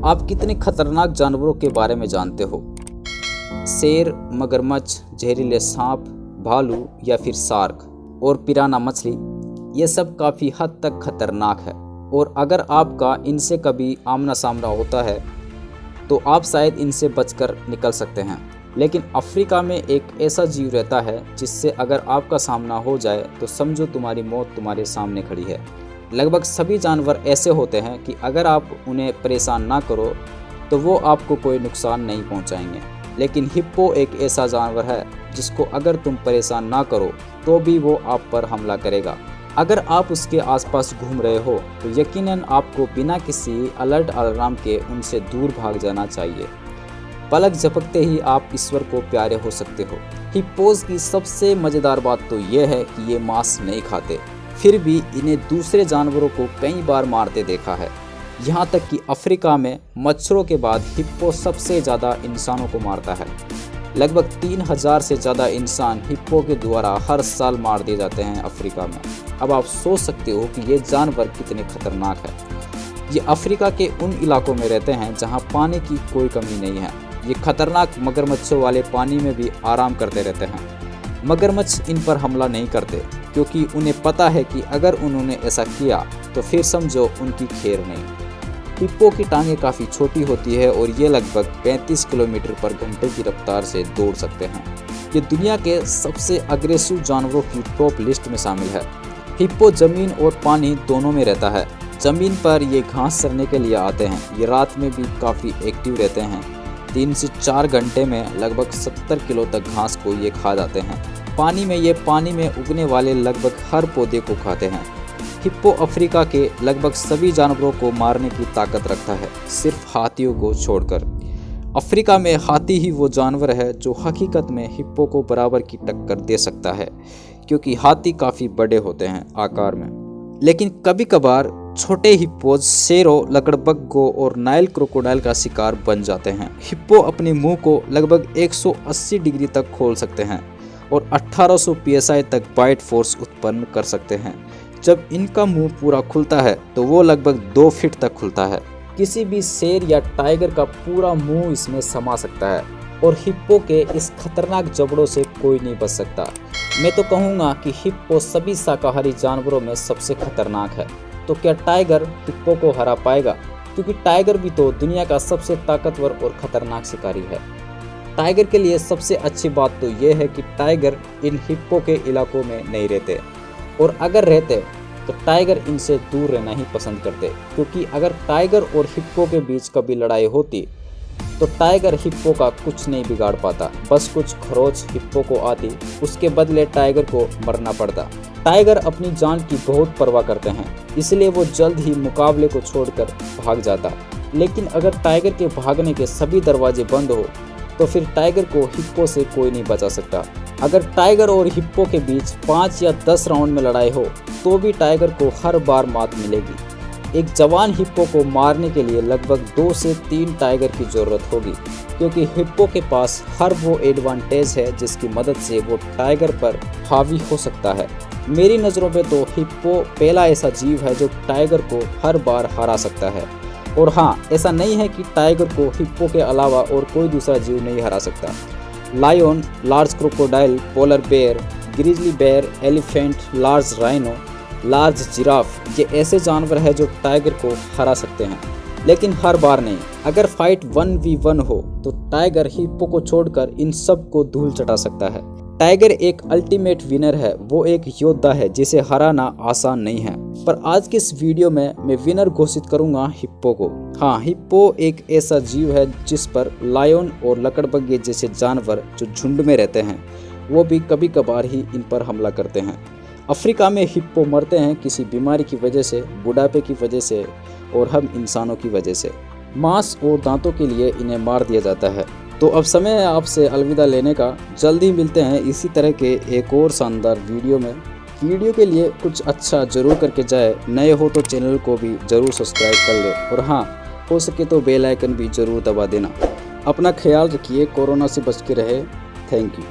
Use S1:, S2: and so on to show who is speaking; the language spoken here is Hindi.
S1: आप कितने खतरनाक जानवरों के बारे में जानते हो? शेर, मगरमच्छ, जहरीले सांप, भालू या फिर शार्क और पिराना मछली, ये सब काफ़ी हद तक खतरनाक है। और अगर आपका इनसे कभी आमना सामना होता है तो आप शायद इनसे बचकर निकल सकते हैं। लेकिन अफ्रीका में एक ऐसा जीव रहता है जिससे अगर आपका सामना हो जाए तो समझो तुम्हारी मौत तुम्हारे सामने खड़ी है। लगभग सभी जानवर ऐसे होते हैं कि अगर आप उन्हें परेशान ना करो तो वो आपको कोई नुकसान नहीं पहुंचाएंगे। लेकिन हिप्पो एक ऐसा जानवर है जिसको अगर तुम परेशान ना करो तो भी वो आप पर हमला करेगा। अगर आप उसके आसपास घूम रहे हो तो यकीनन आपको बिना किसी अलर्ट अलार्म के उनसे दूर भाग जाना चाहिए। पलक झपकते ही आप ईश्वर को प्यारे हो सकते हो। हिप्पोज की सबसे मज़ेदार बात तो यह है कि ये मांस नहीं खाते, फिर भी इन्हें दूसरे जानवरों को कई बार मारते देखा है। यहाँ तक कि अफ्रीका में मच्छरों के बाद हिप्पो सबसे ज़्यादा इंसानों को मारता है। लगभग 3000 से ज़्यादा इंसान हिप्पो के द्वारा हर साल मार दिए जाते हैं अफ्रीका में। अब आप सोच सकते हो कि ये जानवर कितने खतरनाक है। ये अफ्रीका के उन इलाकों में रहते हैं जहाँ पानी की कोई कमी नहीं है। ये खतरनाक मगरमच्छों वाले पानी में भी आराम करते रहते हैं। मगरमच्छ इन पर हमला नहीं करते क्योंकि उन्हें पता है कि अगर उन्होंने ऐसा किया तो फिर समझो उनकी खैर नहीं। हिप्पो की टांगें काफ़ी छोटी होती है और ये लगभग 35 किलोमीटर पर घंटे की रफ्तार से दौड़ सकते हैं। ये दुनिया के सबसे अग्रेसिव जानवरों की टॉप लिस्ट में शामिल है। हिप्पो ज़मीन और पानी दोनों में रहता है। ज़मीन पर ये घास चरने के लिए आते हैं। ये रात में भी काफ़ी एक्टिव रहते हैं। 3 से 4 घंटे में लगभग 70 किलो तक घास को ये खा जाते हैं। पानी में ये पानी में उगने वाले लगभग हर पौधे को खाते हैं। हिप्पो अफ्रीका के लगभग सभी जानवरों को मारने की ताकत रखता है, सिर्फ हाथियों को छोड़कर। अफ्रीका में हाथी ही वो जानवर है जो हकीकत में हिप्पो को बराबर की टक्कर दे सकता है, क्योंकि हाथी काफ़ी बड़े होते हैं आकार में। लेकिन कभी कभार छोटे हिप्पोज शेरों, लकड़बग्घों और नाइल क्रोकोडाइल का शिकार बन जाते हैं। हिप्पो अपने मुंह को लगभग 180 डिग्री तक खोल सकते हैं और 1800 psi तक बाइट फोर्स उत्पन्न कर सकते हैं। जब इनका मुंह पूरा खुलता है तो वो लगभग 2 फीट तक खुलता है। किसी भी शेर या टाइगर का पूरा मुंह इसमें समा सकता है और हिप्पो के इस खतरनाक जबड़ों से कोई नहीं बच सकता। मैं तो कहूँगा कि हिप्पो सभी शाकाहारी जानवरों में सबसे खतरनाक है। तो क्या टाइगर हिप्पो को हरा पाएगा? क्योंकि टाइगर भी तो दुनिया का सबसे ताकतवर और खतरनाक शिकारी है। टाइगर के लिए सबसे अच्छी बात तो ये है कि टाइगर इन हिप्पो के इलाकों में नहीं रहते, और अगर रहते तो टाइगर इनसे दूर रहना ही पसंद करते। क्योंकि अगर टाइगर और हिप्पो के बीच कभी लड़ाई होती तो टाइगर हिप्पो का कुछ नहीं बिगाड़ पाता। बस कुछ खरोच हिप्पो को आती, उसके बदले टाइगर को मरना पड़ता। टाइगर अपनी जान की बहुत परवाह करते हैं, इसलिए वो जल्द ही मुकाबले को छोड़कर भाग जाता। लेकिन अगर टाइगर के भागने के सभी दरवाजे बंद हो तो फिर टाइगर को हिप्पो से कोई नहीं बचा सकता। अगर टाइगर और हिप्पो के बीच 5 या 10 राउंड में लड़ाई हो तो भी टाइगर को हर बार मात मिलेगी। एक जवान हिप्पो को मारने के लिए लगभग 2 से 3 टाइगर की ज़रूरत होगी, क्योंकि हिप्पो के पास हर वो एडवांटेज है जिसकी मदद से वो टाइगर पर हावी हो सकता है। मेरी नज़रों में तो हिप्पो पहला ऐसा जीव है जो टाइगर को हर बार हरा सकता है। और हाँ, ऐसा नहीं है कि टाइगर को हिप्पो के अलावा और कोई दूसरा जीव नहीं हरा सकता। Lion, large crocodile, polar bear, grizzly bear, elephant, large rhino, large giraffe, ये ऐसे जानवर हैं जो टाइगर को हरा सकते हैं, लेकिन हर बार नहीं। अगर फाइट 1v1 हो तो टाइगर हिप्पो को छोड़कर इन सब को धूल चटा सकता है। टाइगर एक अल्टीमेट विनर है, वो एक योद्धा है जिसे हराना आसान नहीं है। पर आज की इस वीडियो में मैं विनर घोषित करूंगा हिप्पो को। हाँ, हिप्पो एक ऐसा जीव है जिस पर लायन और लकड़बग्घे जैसे जानवर जो झुंड में रहते हैं वो भी कभी कभार ही इन पर हमला करते हैं। अफ्रीका में हिप्पो मरते हैं किसी बीमारी की वजह से, बुढ़ापे की वजह से और हम इंसानों की वजह से। मांस और दांतों के लिए इन्हें मार दिया जाता है। तो अब समय है आपसे अलविदा लेने का। जल्दी मिलते हैं इसी तरह के एक और शानदार वीडियो में। वीडियो के लिए कुछ अच्छा जरूर करके जाए। नए हो तो चैनल को भी ज़रूर सब्सक्राइब कर ले, और हाँ, हो सके तो बेल आइकन भी ज़रूर दबा देना। अपना ख्याल रखिए, कोरोना से बच के रहे। Thank you.